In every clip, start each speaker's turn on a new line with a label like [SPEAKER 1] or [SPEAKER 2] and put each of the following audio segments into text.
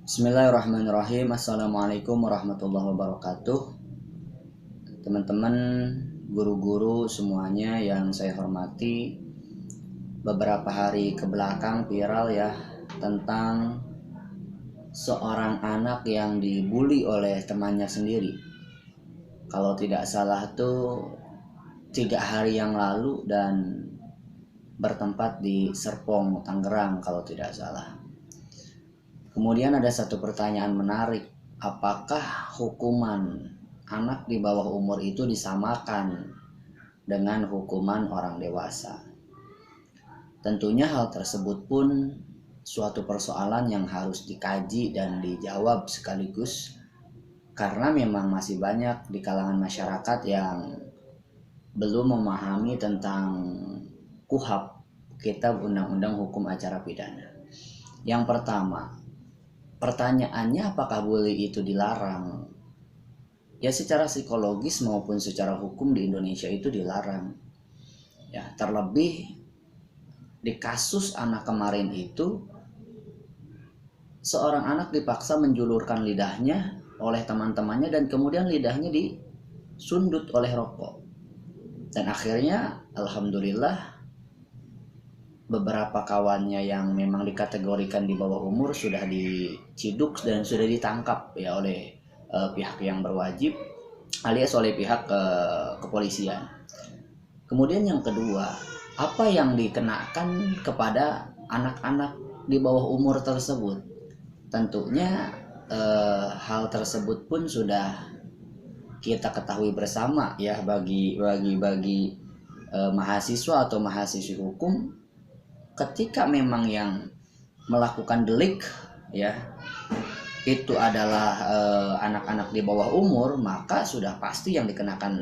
[SPEAKER 1] Bismillahirrahmanirrahim. Assalamualaikum warahmatullahi wabarakatuh. Teman-teman, guru-guru semuanya yang saya hormati, beberapa hari ke belakang viral ya tentang seorang anak yang dibully oleh temannya sendiri. Kalau tidak salah tuh 3 hari yang lalu dan bertempat di Serpong, Tangerang kalau tidak salah. Kemudian ada satu pertanyaan menarik, apakah hukuman anak di bawah umur itu disamakan dengan hukuman orang dewasa? Tentunya hal tersebut pun suatu persoalan yang harus dikaji dan dijawab sekaligus, karena memang masih banyak di kalangan masyarakat yang belum memahami tentang KUHP, Kitab Undang-Undang Hukum Acara Pidana. Yang pertama, pertanyaannya apakah bully itu dilarang? Ya, secara psikologis maupun secara hukum di Indonesia itu dilarang. Ya, terlebih di kasus anak kemarin itu, seorang anak dipaksa menjulurkan lidahnya oleh teman-temannya dan kemudian lidahnya disundut oleh rokok. Dan akhirnya alhamdulillah beberapa kawannya yang memang dikategorikan di bawah umur sudah diciduk dan sudah ditangkap ya oleh pihak yang berwajib alias oleh pihak kepolisian. Kemudian yang kedua, apa yang dikenakan kepada anak-anak di bawah umur tersebut? Tentunya hal tersebut pun sudah kita ketahui bersama ya bagi mahasiswa atau mahasiswi hukum. Ketika memang yang melakukan delik ya itu adalah anak-anak di bawah umur, maka sudah pasti yang dikenakan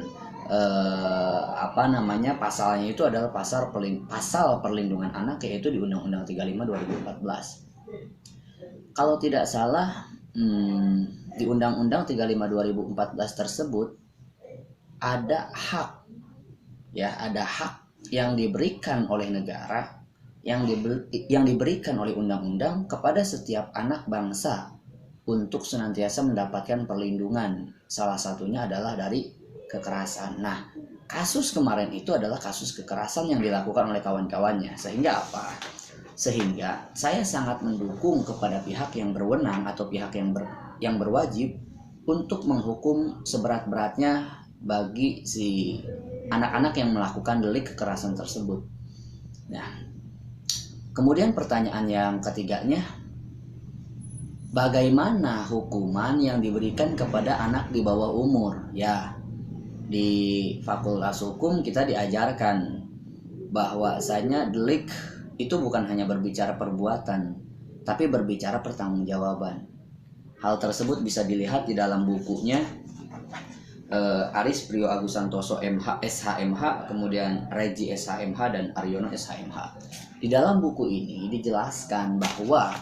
[SPEAKER 1] pasalnya itu adalah pasal perlindungan anak, yaitu di Undang-Undang 35 2014. Kalau tidak salah di Undang-Undang 35 2014 tersebut ada hak yang diberikan oleh negara, yang diberikan oleh undang-undang kepada setiap anak bangsa untuk senantiasa mendapatkan perlindungan. Salah satunya adalah dari kekerasan. Nah, kasus kemarin itu adalah kasus kekerasan yang dilakukan oleh kawan-kawannya. Sehingga apa? Sehingga saya sangat mendukung kepada pihak yang berwenang atau pihak yang berwajib untuk menghukum seberat-beratnya bagi si anak-anak yang melakukan delik kekerasan tersebut. Nah, kemudian pertanyaan yang ketiganya, bagaimana hukuman yang diberikan kepada anak di bawah umur? Ya, di Fakultas Hukum kita diajarkan bahwasanya delik itu bukan hanya berbicara perbuatan, tapi berbicara pertanggungjawaban. Hal tersebut bisa dilihat di dalam bukunya Aris Priyo Agus Santoso MH SHMH, kemudian Regi SHMH dan Aryono SHMH. Di dalam buku ini dijelaskan bahwa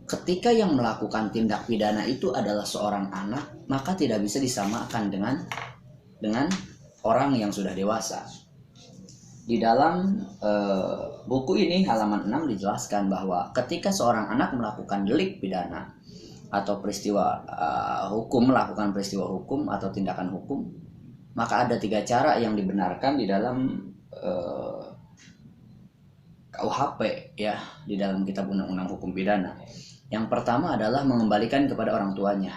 [SPEAKER 1] ketika yang melakukan tindak pidana itu adalah seorang anak, maka tidak bisa disamakan dengan orang yang sudah dewasa. Di dalam buku ini halaman 6 dijelaskan bahwa ketika seorang anak melakukan delik pidana atau melakukan peristiwa hukum atau tindakan hukum, maka ada 3 cara yang dibenarkan di dalam KUHP ya, di dalam Kitab Undang-Undang Hukum Pidana. Yang pertama adalah mengembalikan kepada orang tuanya.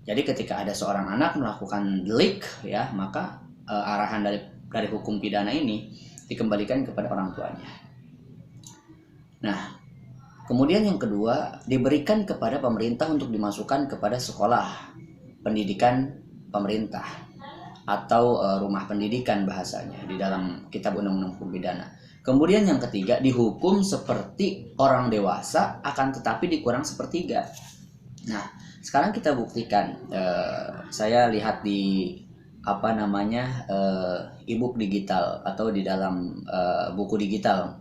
[SPEAKER 1] Jadi ketika ada seorang anak melakukan delik ya, maka arahan dari hukum pidana ini dikembalikan kepada orang tuanya. Nah, kemudian yang kedua, diberikan kepada pemerintah untuk dimasukkan kepada sekolah pendidikan pemerintah atau rumah pendidikan bahasanya di dalam Kitab Undang-Undang Hukum Pidana. Kemudian yang ketiga, dihukum seperti orang dewasa akan tetapi dikurang sepertiga. Nah, sekarang kita buktikan. Saya lihat di e-book digital atau di dalam buku digital.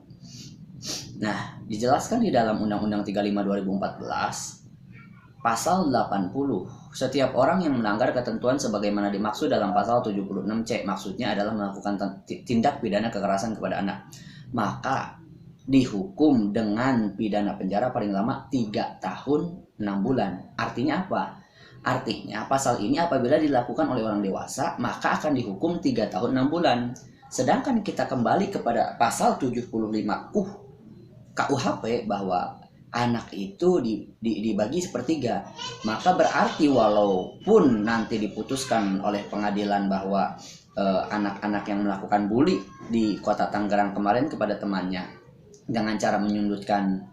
[SPEAKER 1] Nah, dijelaskan di dalam Undang-Undang 35 2014 pasal 80, setiap orang yang melanggar ketentuan sebagaimana dimaksud dalam pasal 76C, maksudnya adalah melakukan tindak pidana kekerasan kepada anak, maka dihukum dengan pidana penjara paling lama 3 tahun 6 bulan. Artinya apa? Artinya pasal ini apabila dilakukan oleh orang dewasa maka akan dihukum 3 tahun 6 bulan. Sedangkan kita kembali kepada pasal 75 KUHP bahwa anak itu dibagi sepertiga, maka berarti walaupun nanti diputuskan oleh pengadilan bahwa anak-anak yang melakukan bully di kota Tangerang kemarin kepada temannya dengan cara menyundutkan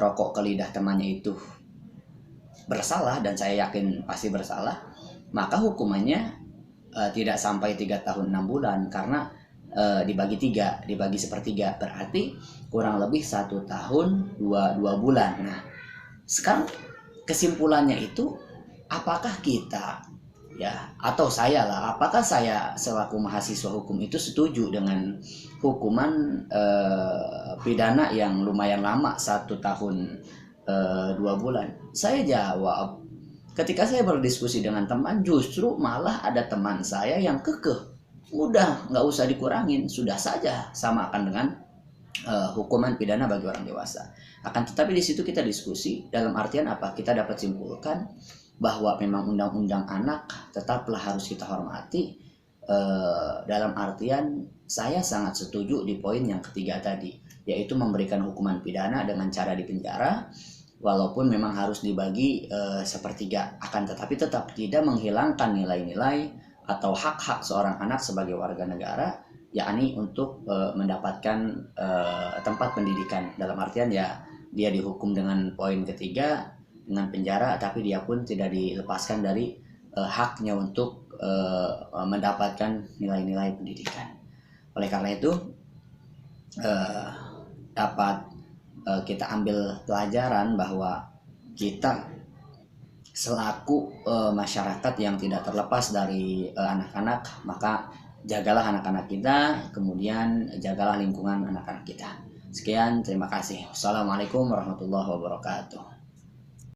[SPEAKER 1] rokok ke lidah temannya itu bersalah, dan saya yakin pasti bersalah, maka hukumannya tidak sampai 3 tahun 6 bulan karena dibagi 3, dibagi sepertiga, berarti kurang lebih 1 tahun 2 bulan. Nah, sekarang kesimpulannya itu, apakah kita atau saya lah, apakah saya selaku mahasiswa hukum itu setuju dengan hukuman pidana yang lumayan lama 1 tahun 2 bulan? Saya jawab, ketika saya berdiskusi dengan teman, justru malah ada teman saya yang kekeh, udah nggak usah dikurangin, sudah saja samakan dengan hukuman pidana bagi orang dewasa. Akan tetapi di situ kita diskusi dalam artian apa? Kita dapat simpulkan bahwa memang undang-undang anak tetaplah harus kita hormati, dalam artian saya sangat setuju di poin yang ketiga tadi, yaitu memberikan hukuman pidana dengan cara dipenjara walaupun memang harus dibagi sepertiga, akan tetapi tetap tidak menghilangkan nilai-nilai atau hak-hak seorang anak sebagai warga negara, yakni untuk mendapatkan tempat pendidikan. Dalam artian dia dihukum dengan poin ketiga dengan penjara, tapi dia pun tidak dilepaskan dari haknya untuk mendapatkan nilai-nilai pendidikan. Oleh karena itu dapat kita ambil pelajaran bahwa kita selaku masyarakat yang tidak terlepas dari anak-anak, maka jagalah anak-anak kita, kemudian jagalah lingkungan anak-anak kita. Sekian, terima kasih. Wassalamualaikum warahmatullahi wabarakatuh.